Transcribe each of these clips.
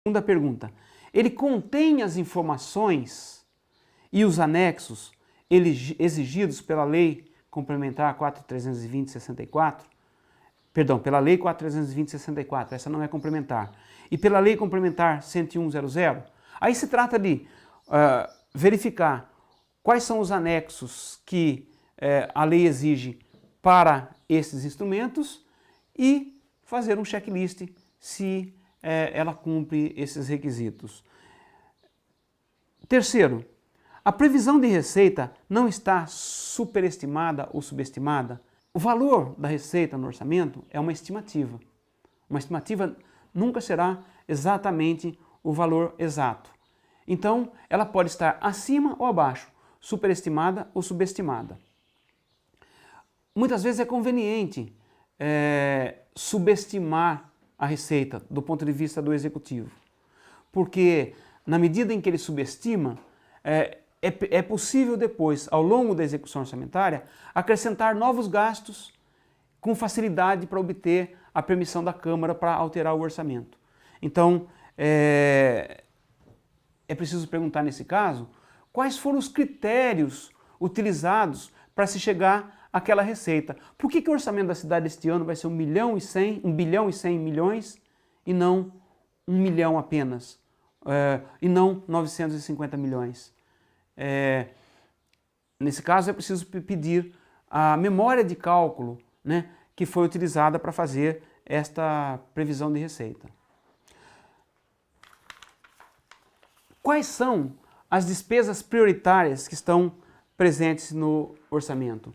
Segunda pergunta, ele contém as informações e os anexos exigidos pela Lei Complementar 4.320/64? Perdão, pela Lei 4.320/64, essa não é complementar. E pela Lei Complementar 101.00? Aí se trata de verificar quais são os anexos que a lei exige para esses instrumentos e fazer um checklist se ela cumpre esses requisitos. Terceiro, a previsão de receita não está superestimada ou subestimada? O valor da receita no orçamento é uma estimativa. Uma estimativa nunca será exatamente o valor exato. Então, ela pode estar acima ou abaixo, superestimada ou subestimada. Muitas vezes é conveniente subestimar a receita do ponto de vista do executivo, porque na medida em que ele subestima, é possível depois, ao longo da execução orçamentária, acrescentar novos gastos com facilidade para obter a permissão da Câmara para alterar o orçamento. Então, é preciso perguntar nesse caso, quais foram os critérios utilizados para se chegar àquela receita. Por que o orçamento da cidade este ano vai ser 1 bilhão e 100 milhões e não 1 milhão apenas, e não 950 milhões? Nesse caso é preciso pedir a memória de cálculo, né, que foi utilizada para fazer esta previsão de receita. Quais são as despesas prioritárias que estão presentes no orçamento?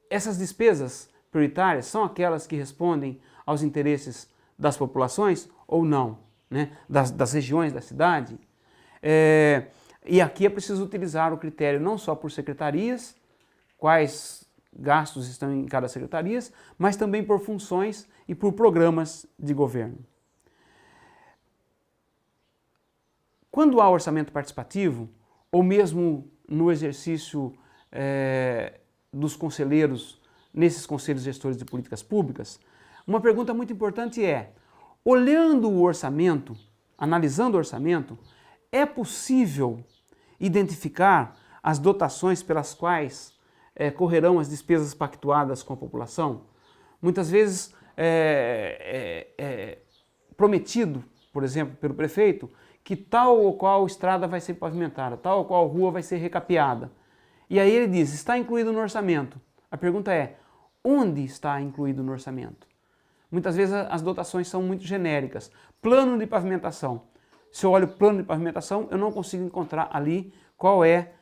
Essas despesas prioritárias são aquelas que respondem aos interesses das populações ou não, né? das regiões da cidade? E aqui é preciso utilizar o critério não só por secretarias, quais gastos estão em cada secretaria, mas também por funções e por programas de governo. Quando há orçamento participativo, ou mesmo no exercício dos conselheiros, nesses conselhos gestores de políticas públicas, uma pergunta muito importante é, olhando o orçamento, analisando o orçamento, é possível identificar as dotações pelas quais correrão as despesas pactuadas com a população? Muitas vezes prometido, por exemplo, pelo prefeito, que tal ou qual estrada vai ser pavimentada, tal ou qual rua vai ser recapeada. E aí ele diz, está incluído no orçamento. A pergunta é, onde está incluído no orçamento? Muitas vezes as dotações são muito genéricas. Plano de pavimentação. Se eu olho o plano de pavimentação, eu não consigo encontrar ali qual é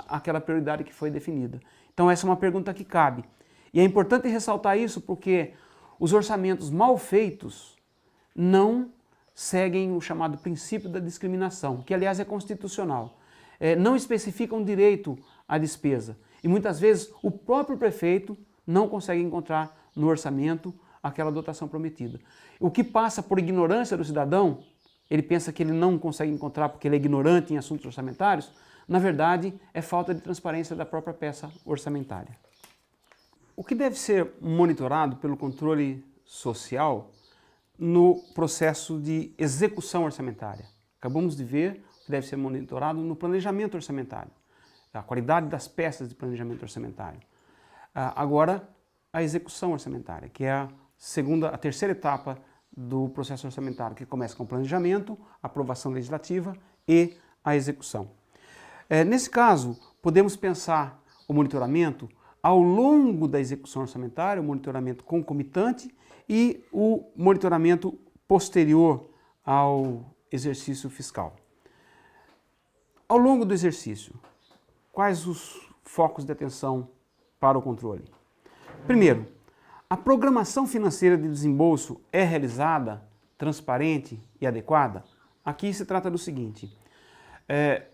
aquela prioridade que foi definida. Então essa é uma pergunta que cabe. E é importante ressaltar isso porque os orçamentos mal feitos não seguem o chamado princípio da discriminação, que aliás é constitucional. Não especificam direito à despesa. E muitas vezes o próprio prefeito não consegue encontrar no orçamento aquela dotação prometida. O que passa por ignorância do cidadão, ele pensa que ele não consegue encontrar porque ele é ignorante em assuntos orçamentários, na verdade é falta de transparência da própria peça orçamentária. O que deve ser monitorado pelo controle social no processo de execução orçamentária? Acabamos de ver que deve ser monitorado no planejamento orçamentário, a qualidade das peças de planejamento orçamentário. Agora, a execução orçamentária, que é a terceira etapa do processo orçamentário, que começa com o planejamento, aprovação legislativa e a execução. Nesse caso, podemos pensar o monitoramento ao longo da execução orçamentária, o monitoramento concomitante e o monitoramento posterior ao exercício fiscal. Ao longo do exercício, quais os focos de atenção para o controle? Primeiro, a programação financeira de desembolso é realizada, transparente e adequada? Aqui se trata do seguinte,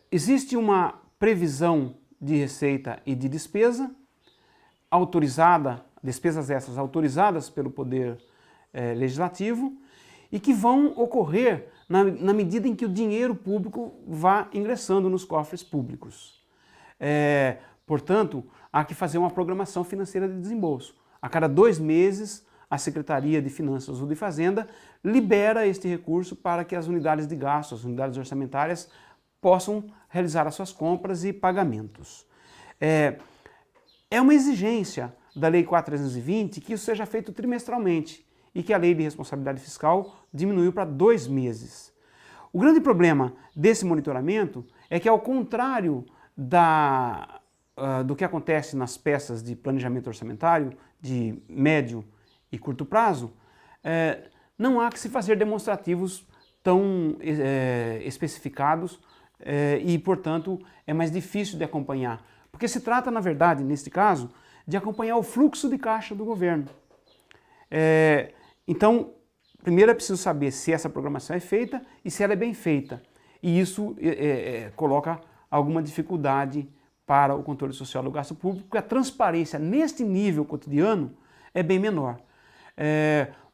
existe uma previsão de receita e de despesa autorizada, despesas essas autorizadas pelo Poder Legislativo e que vão ocorrer na medida em que o dinheiro público vá ingressando nos cofres públicos. Portanto, há que fazer uma programação financeira de desembolso. A cada 2 meses a Secretaria de Finanças ou de Fazenda libera este recurso para que as unidades de gasto, as unidades orçamentárias, possam realizar as suas compras e pagamentos. É uma exigência da Lei 4.320 que isso seja feito trimestralmente e que a Lei de Responsabilidade Fiscal diminuiu para 2 meses. O grande problema desse monitoramento é que, ao contrário do que acontece nas peças de planejamento orçamentário de médio e curto prazo, não há que se fazer demonstrativos tão especificados e, portanto, é mais difícil de acompanhar. Porque se trata, na verdade, neste caso, de acompanhar o fluxo de caixa do governo. Então, primeiro é preciso saber se essa programação é feita e se ela é bem feita. E isso coloca alguma dificuldade para o controle social do gasto público, porque a transparência neste nível cotidiano é bem menor.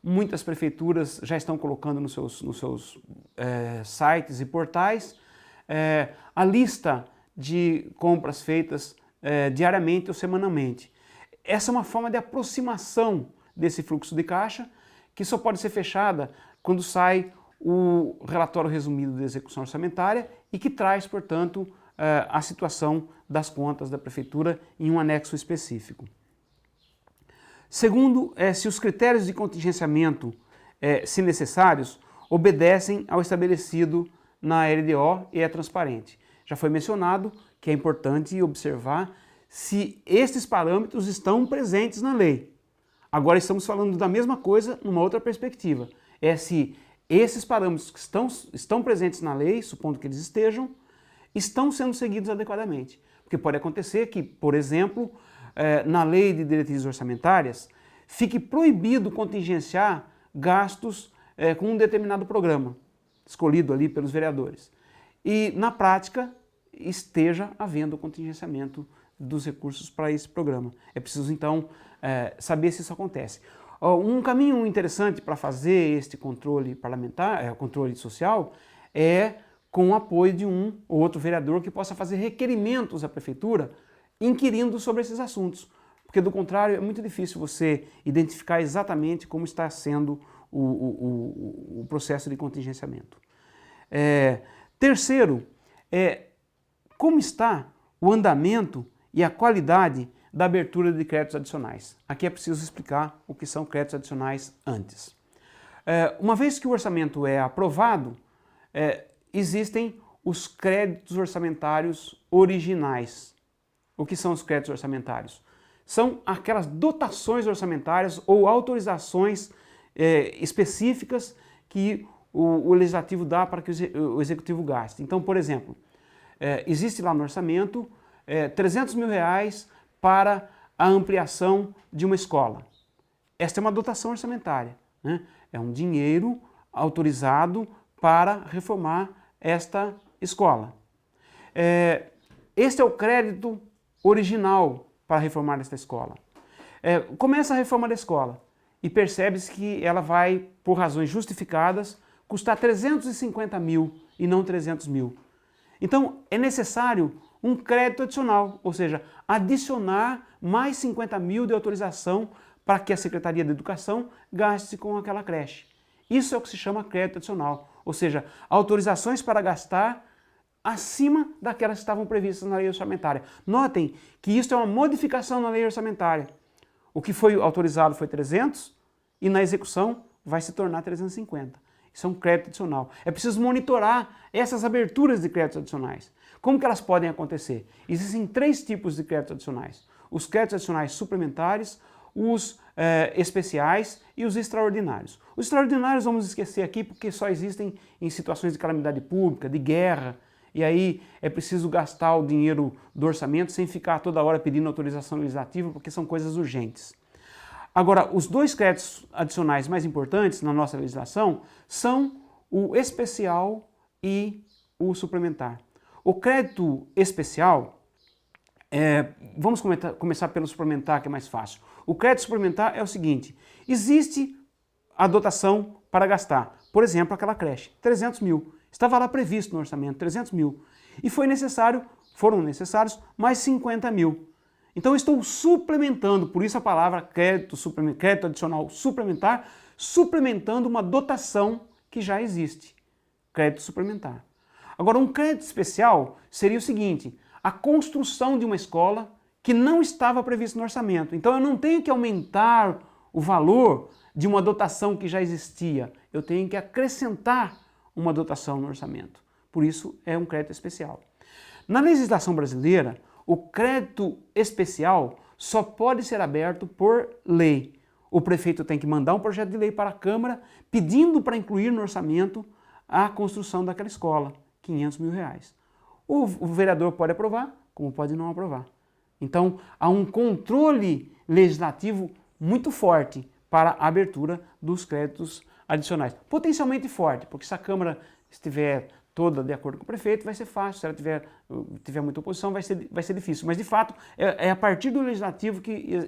Muitas prefeituras já estão colocando nos seus sites e portais a lista de compras feitas diariamente ou semanalmente. Essa é uma forma de aproximação desse fluxo de caixa que só pode ser fechada quando sai o relatório resumido de execução orçamentária e que traz, portanto, a situação das contas da prefeitura em um anexo específico. Segundo, se os critérios de contingenciamento, se necessários, obedecem ao estabelecido na LDO e é transparente. Já foi mencionado que é importante observar se estes parâmetros estão presentes na lei. Agora estamos falando da mesma coisa numa outra perspectiva. É se esses parâmetros que estão presentes na lei, supondo que eles estão sendo seguidos adequadamente. Porque pode acontecer que, por exemplo, na lei de diretrizes orçamentárias, fique proibido contingenciar gastos com um determinado programa, escolhido ali pelos vereadores. E, na prática, esteja havendo contingenciamento dos recursos para esse programa. É preciso, então, saber se isso acontece. Um caminho interessante para fazer este controle parlamentar, controle social, é com o apoio de um ou outro vereador que possa fazer requerimentos à prefeitura inquirindo sobre esses assuntos. Porque, do contrário, é muito difícil você identificar exatamente como está sendo o processo de contingenciamento. Terceiro, como está o andamento e a qualidade da abertura de créditos adicionais. Aqui é preciso explicar o que são créditos adicionais antes. Uma vez que o orçamento é aprovado, existem os créditos orçamentários originais. O que são os créditos orçamentários? São aquelas dotações orçamentárias ou autorizações específicas que o legislativo dá para que o executivo gaste. Então, por exemplo, existe lá no orçamento 300 mil reais para a ampliação de uma escola. Esta é uma dotação orçamentária, né? É um dinheiro autorizado para reformar esta escola. Este é o crédito original para reformar esta escola. Começa a reforma da escola e percebe-se que ela vai, por razões justificadas, custar 350 mil e não 300 mil. Então, é necessário um crédito adicional, ou seja, adicionar mais 50 mil de autorização para que a Secretaria de Educação gaste com aquela creche. Isso é o que se chama crédito adicional, ou seja, autorizações para gastar acima daquelas que estavam previstas na lei orçamentária. Notem que isso é uma modificação na lei orçamentária. O que foi autorizado foi 300 e na execução vai se tornar 350. Isso é um crédito adicional. É preciso monitorar essas aberturas de créditos adicionais. Como que elas podem acontecer? Existem 3 tipos de créditos adicionais. Os créditos adicionais suplementares, os especiais e os extraordinários. Os extraordinários vamos esquecer aqui porque só existem em situações de calamidade pública, de guerra, e aí é preciso gastar o dinheiro do orçamento sem ficar toda hora pedindo autorização legislativa, porque são coisas urgentes. Agora, os 2 créditos adicionais mais importantes na nossa legislação são o especial e o suplementar. O crédito especial, vamos começar pelo suplementar, que é mais fácil. O crédito suplementar é o seguinte: existe a dotação para gastar, por exemplo, aquela creche, 300 mil. Estava lá previsto no orçamento, 300 mil. E foram necessários mais 50 mil. Então eu estou suplementando, por isso a palavra crédito adicional suplementar, suplementando uma dotação que já existe, crédito suplementar. Agora, um crédito especial seria o seguinte, a construção de uma escola que não estava previsto no orçamento. Então eu não tenho que aumentar o valor de uma dotação que já existia, eu tenho que acrescentar uma dotação no orçamento. Por isso é um crédito especial. Na legislação brasileira, o crédito especial só pode ser aberto por lei. O prefeito tem que mandar um projeto de lei para a Câmara pedindo para incluir no orçamento a construção daquela escola, R$500 mil. O vereador pode aprovar, como pode não aprovar. Então, há um controle legislativo muito forte para a abertura dos créditos adicionais. Potencialmente forte, porque se a Câmara estiver toda de acordo com o prefeito, vai ser fácil. Se ela tiver muita oposição, vai ser difícil. Mas, de fato, é a partir do legislativo que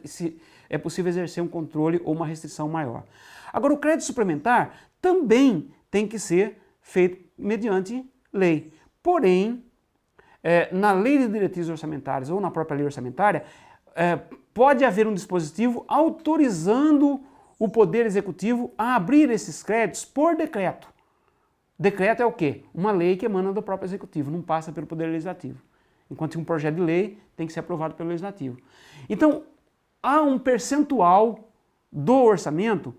é possível exercer um controle ou uma restrição maior. Agora, o crédito suplementar também tem que ser feito mediante lei. Porém, na lei de diretrizes orçamentárias ou na própria lei orçamentária, pode haver um dispositivo autorizando o Poder Executivo a abrir esses créditos por decreto. Decreto é o quê? Uma lei que emana do próprio Executivo, não passa pelo Poder Legislativo. Enquanto que um projeto de lei tem que ser aprovado pelo Legislativo. Então, há um percentual do orçamento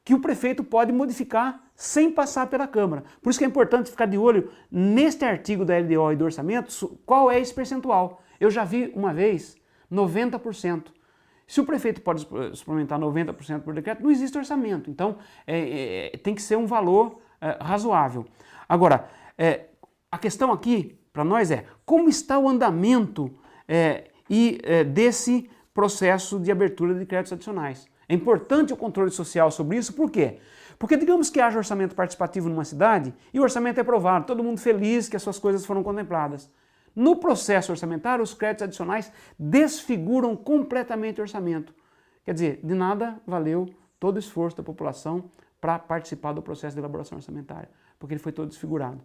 que o prefeito pode modificar sem passar pela Câmara. Por isso que é importante ficar de olho neste artigo da LDO e do orçamento, qual é esse percentual. Eu já vi uma vez 90%. Se o prefeito pode suplementar 90% por decreto, não existe orçamento. Então, tem que ser um valor razoável. Agora, a questão aqui para nós é como está o andamento desse processo de abertura de créditos adicionais. É importante o controle social sobre isso, por quê? Porque digamos que haja orçamento participativo numa cidade e o orçamento é aprovado, todo mundo feliz que as suas coisas foram contempladas. No processo orçamentário, os créditos adicionais desfiguram completamente o orçamento. Quer dizer, de nada valeu todo o esforço da população para participar do processo de elaboração orçamentária, porque ele foi todo desfigurado,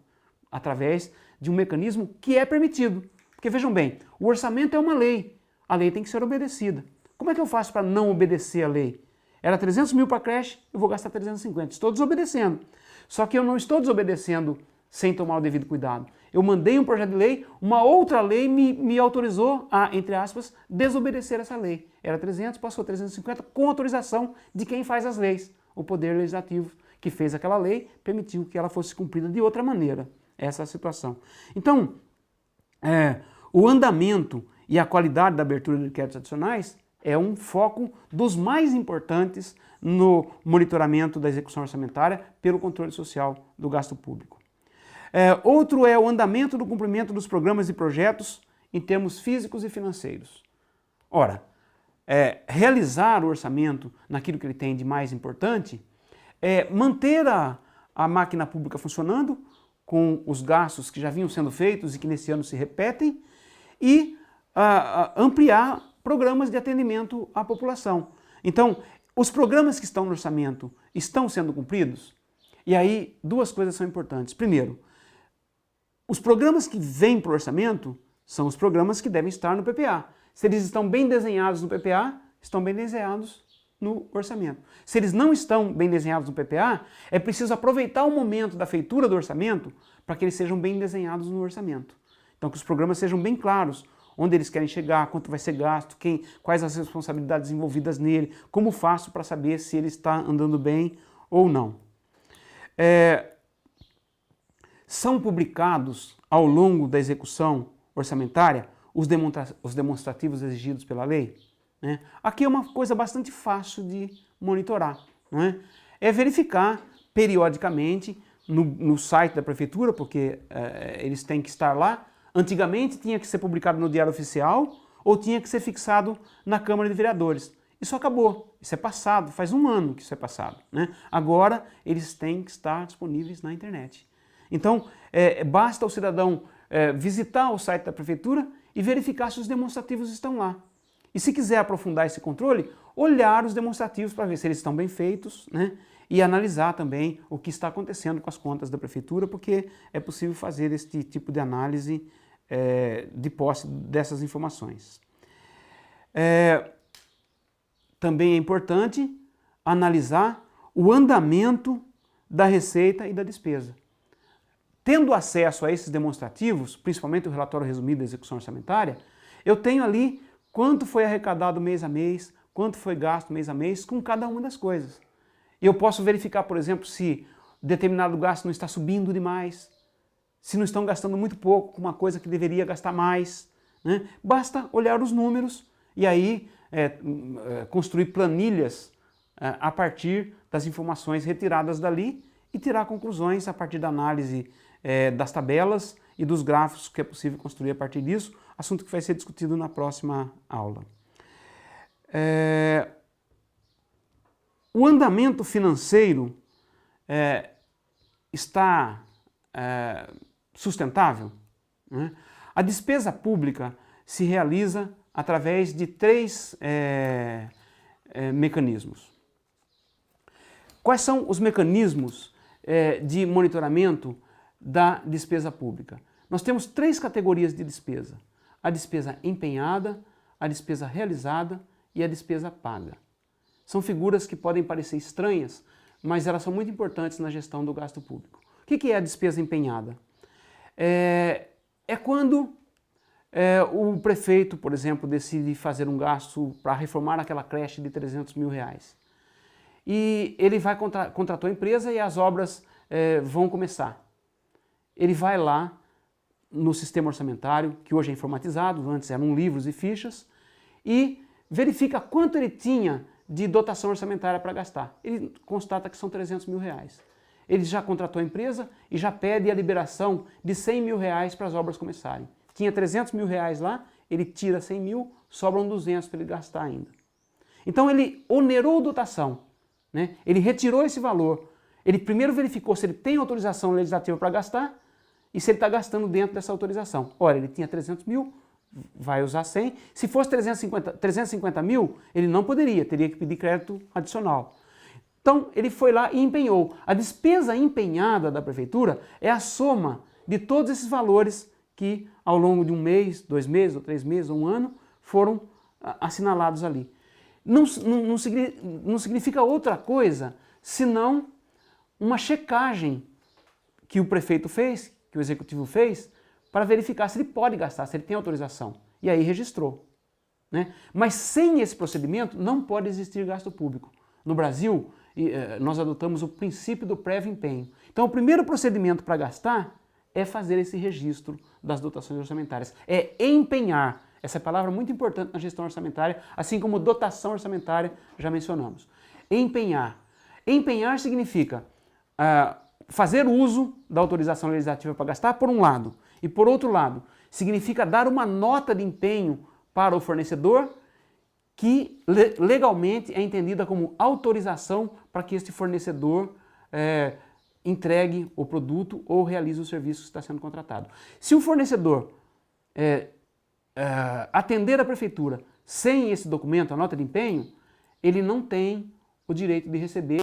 através de um mecanismo que é permitido. Porque vejam bem, o orçamento é uma lei, a lei tem que ser obedecida. Como é que eu faço para não obedecer a lei? Era 300 mil para a creche, eu vou gastar 350, estou desobedecendo. Só que eu não estou desobedecendo sem tomar o devido cuidado. Eu mandei um projeto de lei, uma outra lei me autorizou a, entre aspas, desobedecer essa lei. Era 300, passou 350 com autorização de quem faz as leis. O Poder Legislativo que fez aquela lei permitiu que ela fosse cumprida de outra maneira. Essa é a situação. Então, o andamento e a qualidade da abertura de créditos adicionais é um foco dos mais importantes no monitoramento da execução orçamentária pelo controle social do gasto público. Outro é o andamento do cumprimento dos programas e projetos em termos físicos e financeiros. Ora, realizar o orçamento naquilo que ele tem de mais importante é manter a máquina pública funcionando com os gastos que já vinham sendo feitos e que nesse ano se repetem e ampliar programas de atendimento à população. Então, os programas que estão no orçamento estão sendo cumpridos? E aí, duas coisas são importantes. Primeiro, os programas que vêm para o orçamento são os programas que devem estar no PPA. Se eles estão bem desenhados no PPA, estão bem desenhados no orçamento. Se eles não estão bem desenhados no PPA, é preciso aproveitar o momento da feitura do orçamento para que eles sejam bem desenhados no orçamento. Então, que os programas sejam bem claros, onde eles querem chegar, quanto vai ser gasto, quais as responsabilidades envolvidas nele, como faço para saber se ele está andando bem ou não. São publicados ao longo da execução orçamentária os demonstrativos exigidos pela lei? Né? Aqui é uma coisa bastante fácil de monitorar. Não é? É verificar periodicamente no site da prefeitura, porque eles têm que estar lá. Antigamente tinha que ser publicado no Diário Oficial ou tinha que ser fixado na Câmara de Vereadores. Isso acabou, isso é passado, faz um ano que isso é passado. Né? Agora eles têm que estar disponíveis na internet. Então basta o cidadão visitar o site da prefeitura e verificar se os demonstrativos estão lá. E se quiser aprofundar esse controle, olhar os demonstrativos para ver se eles estão bem feitos, né? E analisar também o que está acontecendo com as contas da prefeitura, porque é possível fazer este tipo de análise de posse dessas informações. Também é importante analisar o andamento da receita e da despesa. Tendo acesso a esses demonstrativos, principalmente o relatório resumido da execução orçamentária, eu tenho ali quanto foi arrecadado mês a mês, quanto foi gasto mês a mês com cada uma das coisas. Eu posso verificar, por exemplo, se determinado gasto não está subindo demais, se não estão gastando muito pouco com uma coisa que deveria gastar mais, né? Basta olhar os números e aí construir planilhas a partir das informações retiradas dali e tirar conclusões a partir da análise das tabelas e dos gráficos que é possível construir a partir disso, assunto que vai ser discutido na próxima aula. O andamento financeiro está sustentável, né? A despesa pública se realiza através de três mecanismos. Quais são os mecanismos de monitoramento da despesa pública? Nós temos três categorias de despesa: a despesa empenhada, a despesa realizada e a despesa paga. São figuras que podem parecer estranhas, mas elas são muito importantes na gestão do gasto público. O que é a despesa empenhada? É quando o prefeito, por exemplo, decide fazer um gasto para reformar aquela creche de 300 mil reais. E ele contratou a empresa e as obras vão começar. Ele vai lá no sistema orçamentário, que hoje é informatizado, antes eram livros e fichas, e verifica quanto ele tinha de dotação orçamentária para gastar. Ele constata que são 300 mil reais. Ele já contratou a empresa e já pede a liberação de 100 mil reais para as obras começarem. Tinha 300 mil reais lá, ele tira 100 mil, sobram 200 para ele gastar ainda. Então ele onerou a dotação, né? Ele retirou esse valor. Ele primeiro verificou se ele tem autorização legislativa para gastar e se ele está gastando dentro dessa autorização. Ora, ele tinha 300 mil, vai usar 100. Se fosse 350 mil, ele não poderia, teria que pedir crédito adicional. Então, ele foi lá e empenhou. A despesa empenhada da prefeitura é a soma de todos esses valores que, ao longo de um mês, 2 meses, ou 3 meses, ou um ano, foram assinalados ali. Não significa outra coisa senão uma checagem que o prefeito fez, que o executivo fez, para verificar se ele pode gastar, se ele tem autorização. E aí registrou, né? Mas sem esse procedimento não pode existir gasto público. No Brasil, nós adotamos o princípio do prévio empenho. Então, o primeiro procedimento para gastar é fazer esse registro das dotações orçamentárias. É empenhar. Essa é a palavra muito importante na gestão orçamentária, assim como dotação orçamentária, já mencionamos. Empenhar. Empenhar significa fazer uso da autorização legislativa para gastar, por um lado. E, por outro lado, significa dar uma nota de empenho para o fornecedor que legalmente é entendida como autorização para que este fornecedor entregue o produto ou realize o serviço que está sendo contratado. Se o fornecedor atender a prefeitura sem esse documento, a nota de empenho, ele não tem o direito de receber